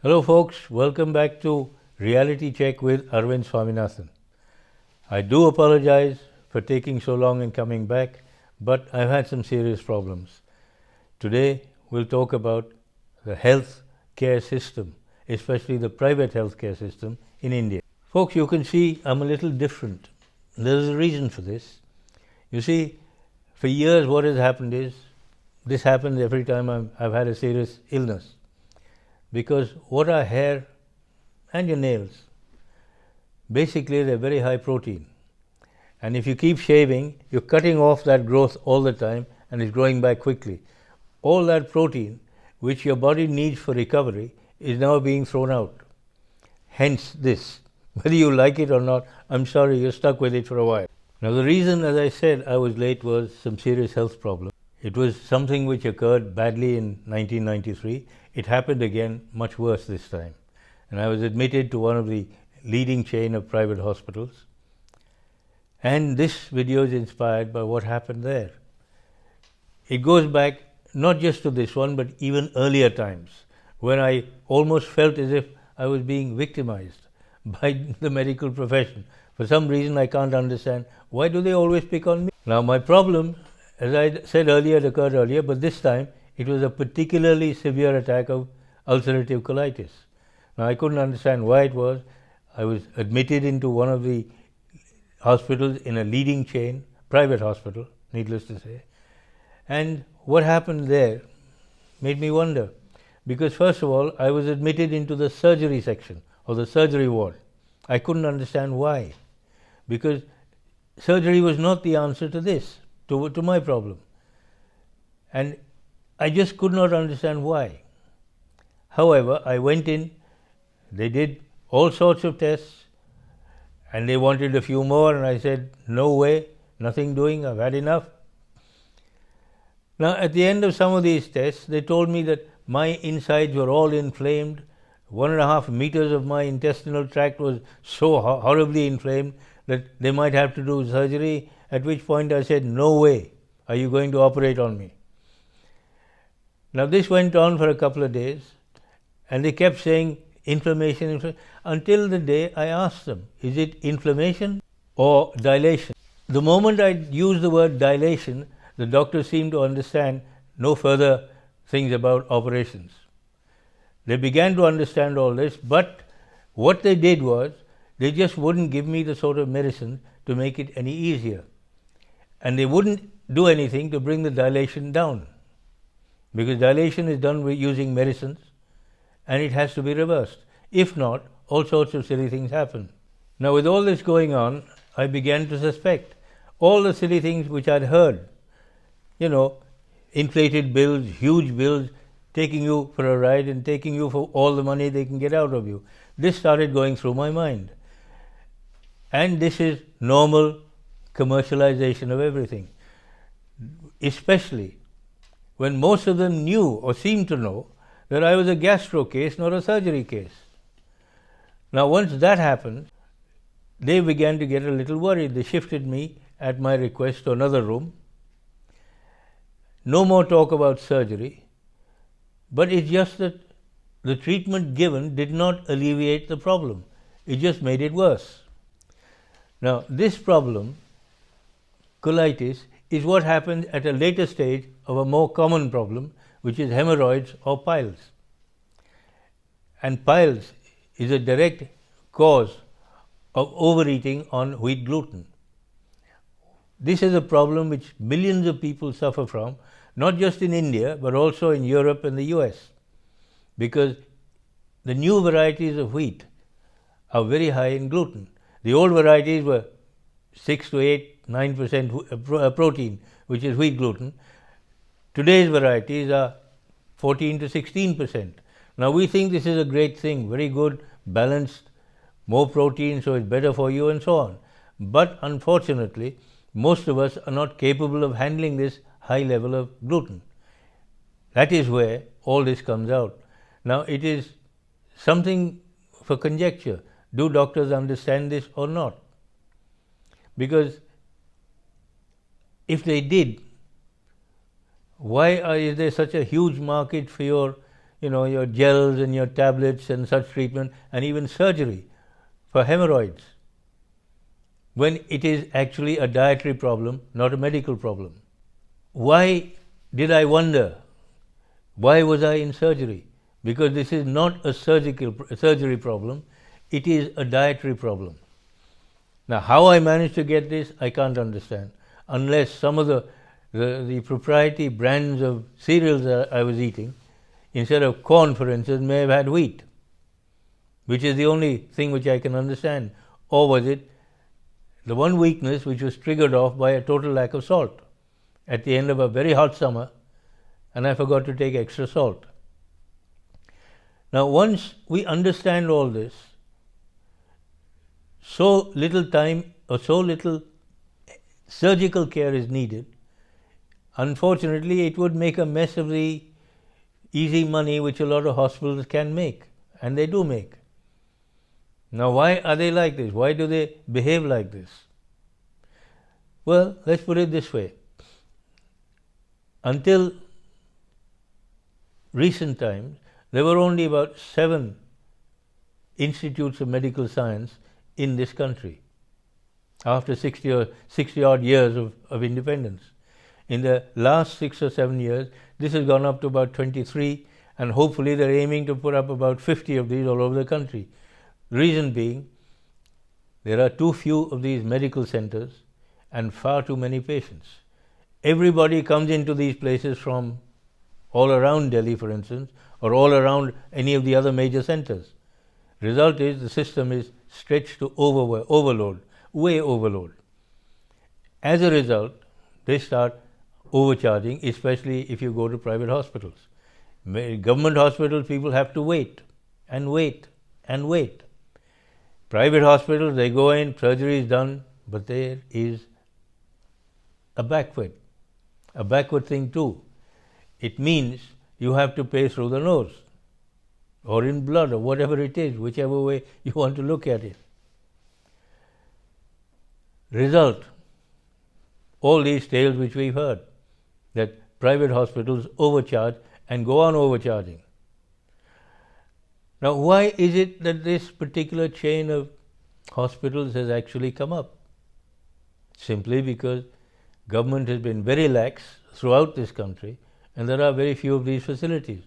Hello, folks. Welcome back to Reality Check with Arvind Swaminathan. I do apologize for taking so long in coming back, but I've had some serious problems. Today, we'll talk about the health care system, especially the private health care system in India. Folks, you can see I'm a little different. There's a reason for this. You see, for years, what has happened is this happens every time I've had a serious illness. Because what are hair and your nails? Basically, they're very high protein. And if you keep shaving, you're cutting off that growth all the time and it's growing back quickly. All that protein, which your body needs for recovery, is now being thrown out. Hence this. Whether you like it or not, I'm sorry, you're stuck with it for a while. Now, the reason, as I said, I was late was some serious health problem. It was something which occurred badly in 1993. It happened again, much worse this time. And I was admitted to one of the leading chain of private hospitals. And this video is inspired by what happened there. It goes back not just to this one, but even earlier times, when I almost felt as if I was being victimized by the medical profession. For some reason, I can't understand why do they always pick on me. Now, my problem, as I said earlier, it occurred earlier, but this time it was a particularly severe attack of ulcerative colitis. Now, I couldn't understand why it was. I was admitted into one of the hospitals in a leading chain, private hospital, needless to say. And what happened there made me wonder. Because first of all, I was admitted into the surgery section or the surgery ward. I couldn't understand why. Because surgery was not the answer to this, to my problem. And I just could not understand why. However, I went in, they did all sorts of tests, and they wanted a few more, and I said, no way, nothing doing, I've had enough. Now, at the end of some of these tests, they told me that my insides were all inflamed. 1.5 meters of my intestinal tract was so horribly inflamed that they might have to do surgery, at which point I said, no way, are you going to operate on me? Now, this went on for a couple of days, and they kept saying inflammation, until the day I asked them, is it inflammation or dilation? The moment I used the word dilation, the doctor seemed to understand no further things about operations. They began to understand all this, but what they did was, they just wouldn't give me the sort of medicine to make it any easier. And they wouldn't do anything to bring the dilation down. Because dilation is done with using medicines and it has to be reversed. If not, all sorts of silly things happen. Now, with all this going on, I began to suspect all the silly things which I'd heard. Inflated bills, huge bills, taking you for a ride and taking you for all the money they can get out of you. This started going through my mind. And this is normal commercialization of everything. Especially when most of them knew or seemed to know that I was a gastro case, not a surgery case. Now, once that happened, they began to get a little worried. They shifted me at my request to another room. No more talk about surgery, but it's just that the treatment given did not alleviate the problem. It just made it worse. Now, this problem, colitis, is what happens at a later stage of a more common problem, which is hemorrhoids or piles. And piles is a direct cause of overeating on wheat gluten. This is a problem which millions of people suffer from, not just in India, but also in Europe and the US, because the new varieties of wheat are very high in gluten. The old varieties were 6 to 8, 9% protein, which is wheat gluten. Today's varieties are 14 to 16%. Now, we think this is a great thing, very good, balanced, more protein, so it's better for you and so on. But unfortunately, most of us are not capable of handling this high level of gluten. That is where all this comes out. Now, it is something for conjecture. Do doctors understand this or not? Because if they did, why is there such a huge market for your your gels and your tablets and such treatment, and even surgery for hemorrhoids, when it is actually a dietary problem, not a medical problem. Why did I wonder? Why was I in surgery? Because this is not a surgery problem, it is a dietary problem. Now, how I managed to get this, I can't understand, unless some of the proprietary brands of cereals that I was eating, instead of corn, for instance, may have had wheat, which is the only thing which I can understand. Or was it the one weakness which was triggered off by a total lack of salt at the end of a very hot summer, and I forgot to take extra salt. Now, once we understand all this, so little time or so little surgical care is needed. Unfortunately, it would make a mess of the easy money which a lot of hospitals can make, and they do make. Now, why are they like this? Why do they behave like this? Well, let's put it this way. Until recent times, there were only about 7 institutes of medical science in this country after 60 odd years of independence. In the last 6 or 7 years, this has gone up to about 23, and hopefully they're aiming to put up about 50 of these all over the country. The reason being, there are too few of these medical centers and far too many patients. Everybody comes into these places from all around Delhi, for instance, or all around any of the other major centers. Result is the system is stretched to overload, way overload. As a result, they start overcharging, especially if you go to private hospitals. Government hospitals, people have to wait and wait and wait. Private hospitals, they go in, surgery is done, but there is a backward thing too. It means you have to pay through the nose or in blood or whatever it is, whichever way you want to look at it. Result, all these tales which we've heard, that private hospitals overcharge and go on overcharging. Now, why is it that this particular chain of hospitals has actually come up? Simply because government has been very lax throughout this country, and there are very few of these facilities.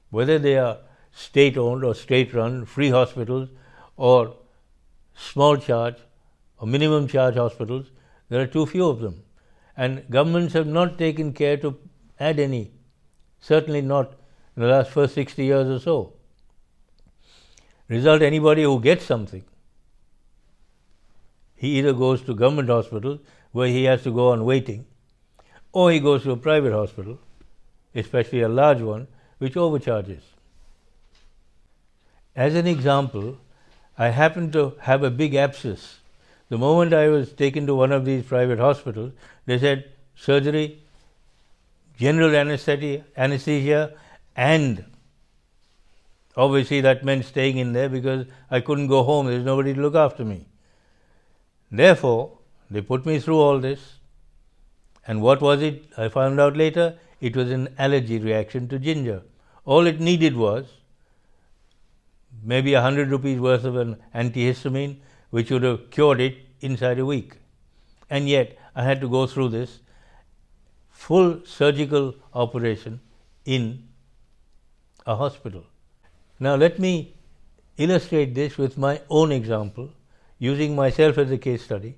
Whether they are state-owned or state-run, free hospitals, or small charge or minimum charge hospitals, there are too few of them. And governments have not taken care to add any, certainly not in the last first 60 years or so. Result, anybody who gets something, he either goes to government hospital where he has to go on waiting, or he goes to a private hospital, especially a large one, which overcharges. As an example, I happened to have a big abscess. The moment I was taken to one of these private hospitals, they said surgery, general anesthesia, and obviously that meant staying in there because I couldn't go home. There's nobody to look after me. Therefore, they put me through all this. And what was it? I found out later, it was an allergy reaction to ginger. All it needed was maybe 100 rupees worth of an antihistamine, which would have cured it inside a week. And yet, I had to go through this full surgical operation in a hospital. Now, let me illustrate this with my own example, using myself as a case study.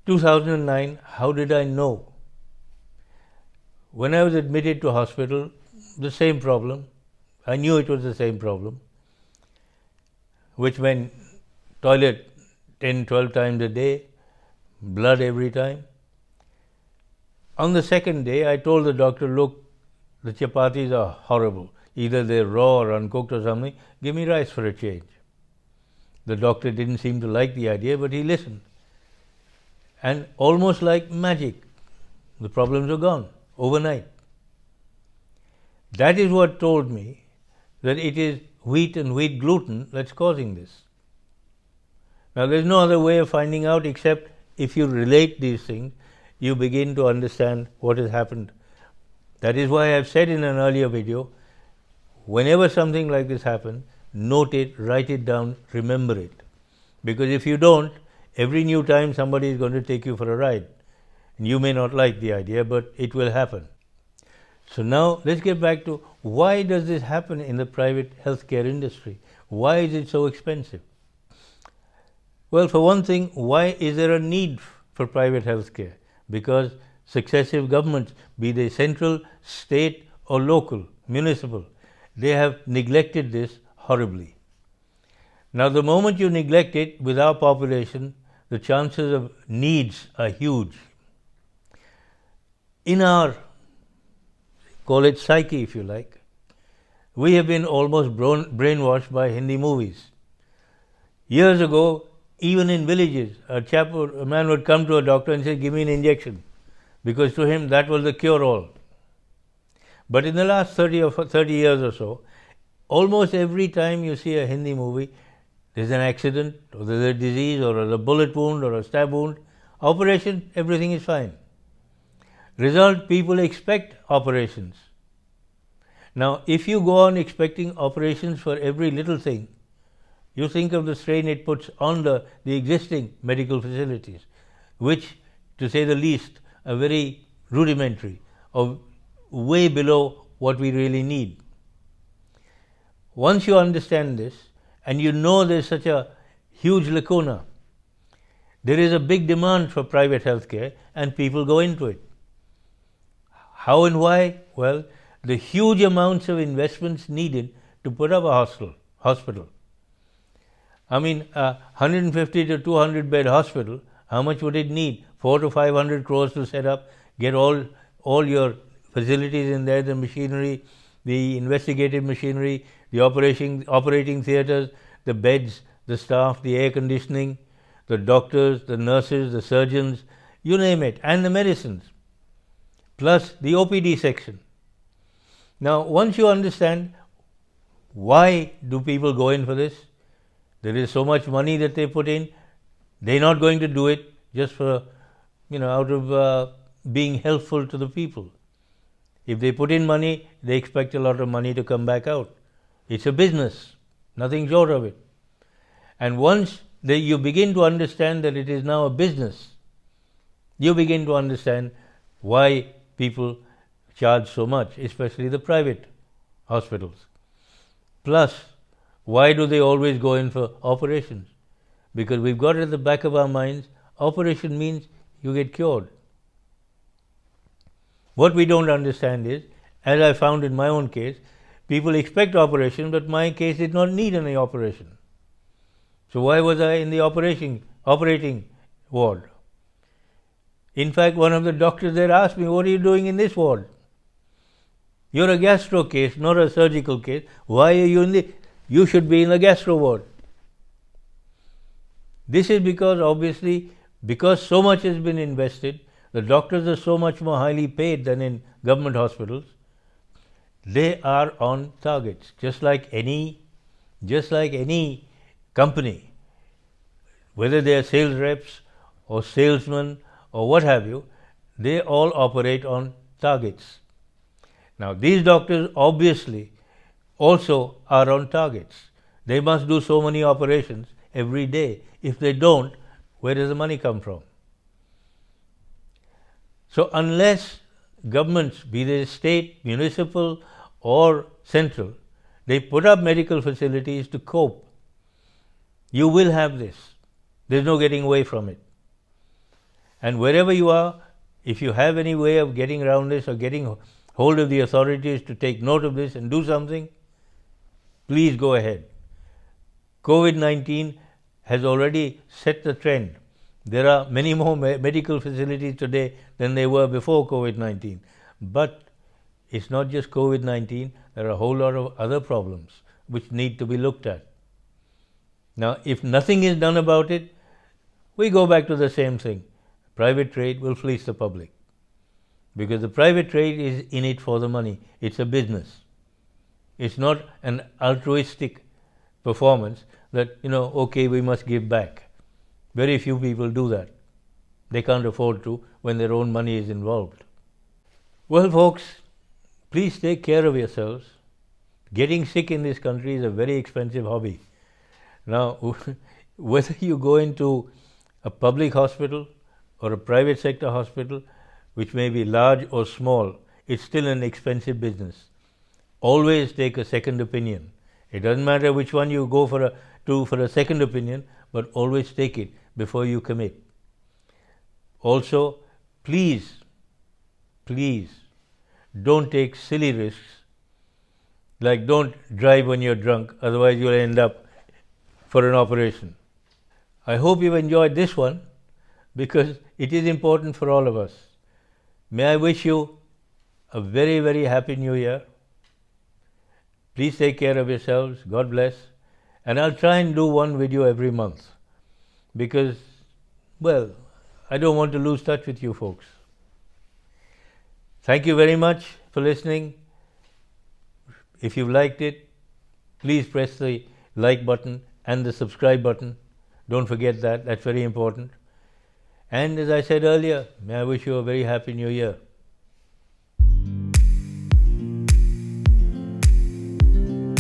2009, how did I know? When I was admitted to hospital, the same problem. I knew it was the same problem, which meant toilet 10, 12 times a day, blood every time. On the second day, I told the doctor, look, the chapatis are horrible. Either they're raw or uncooked or something. Give me rice for a change. The doctor didn't seem to like the idea, but he listened. And almost like magic, the problems are gone overnight. That is what told me that it is wheat and wheat gluten that's causing this. Now, there's no other way of finding out except if you relate these things, you begin to understand what has happened. That is why I've said in an earlier video, whenever something like this happens, note it, write it down, remember it. Because if you don't, every new time somebody is going to take you for a ride. And you may not like the idea, but it will happen. So now let's get back to why does this happen in the private healthcare industry? Why is it so expensive? Well, for one thing, why is there a need for private healthcare? Because successive governments, be they central, state or local, municipal, they have neglected this horribly. Now, the moment you neglect it with our population, the chances of needs are huge. In our, call it psyche if you like, we have been almost brainwashed by Hindi movies. Years ago, even in villages, a man would come to a doctor and say, "Give me an injection," because to him that was the cure-all. But in the last 30 years or so, almost every time you see a Hindi movie, there's an accident, or there's a disease, or a bullet wound, or a stab wound. Operation, everything is fine. Result, people expect operations. Now, if you go on expecting operations for every little thing, you think of the strain it puts on the existing medical facilities, which, to say the least, are very rudimentary, or way below what we really need. Once you understand this, and you know there's such a huge lacuna, there is a big demand for private healthcare, and people go into it. How and why? Well, the huge amounts of investments needed to put up a hospital. I mean, a 150 to 200 bed hospital, how much would it need? 400 to 500 crores to set up, get all your facilities in there, the machinery, the investigative machinery, the operating theatres, the beds, the staff, the air conditioning, the doctors, the nurses, the surgeons, you name it, and the medicines, plus the OPD section. Now, once you understand why do people go in for this, there is so much money that they put in, they're not going to do it just for, out of being helpful to the people. If they put in money, they expect a lot of money to come back out. It's a business, nothing short of it. And once you begin to understand that it is now a business, you begin to understand why people charge so much, especially the private hospitals. Plus, why do they always go in for operations? Because we've got it at the back of our minds, operation means you get cured. What we don't understand is, as I found in my own case, people expect operation, but my case did not need any operation. So why was I in the operating ward? In fact, one of the doctors there asked me, "What are you doing in this ward? You're a gastro case, not a surgical case. Why are you in the... You should be in the gastro ward." This is because, obviously, because so much has been invested, the doctors are so much more highly paid than in government hospitals. They are on targets, just like any company, whether they are sales reps or salesmen or what have you, they all operate on targets. Now, these doctors obviously also are on targets. They must do so many operations every day. If they don't, where does the money come from? So, unless governments, be they state, municipal or central, they put up medical facilities to cope, you will have this. There's no getting away from it. And wherever you are, if you have any way of getting around this or getting hold of the authorities to take note of this and do something, please go ahead. COVID-19 has already set the trend. There are many more medical facilities today than there were before COVID-19. But it's not just COVID-19, there are a whole lot of other problems which need to be looked at. Now, if nothing is done about it, we go back to the same thing. Private trade will fleece the public. Because the private trade is in it for the money. It's a business. It's not an altruistic performance that, okay, we must give back. Very few people do that. They can't afford to when their own money is involved. Well, folks, please take care of yourselves. Getting sick in this country is a very expensive hobby. Now, whether you go into a public hospital or a private sector hospital, which may be large or small, it's still an expensive business. Always take a second opinion. It doesn't matter which one you go for a second opinion, but always take it before you commit. Also, please don't take silly risks, like don't drive when you're drunk, otherwise you'll end up for an operation. I hope you've enjoyed this one because it is important for all of us. May I wish you a very, very happy New Year. Please take care of yourselves. God bless. And I'll try and do one video every month because, well, I don't want to lose touch with you folks. Thank you very much for listening. If you've liked it, please press the like button and the subscribe button. Don't forget that. That's very important. And as I said earlier, may I wish you a very happy New Year.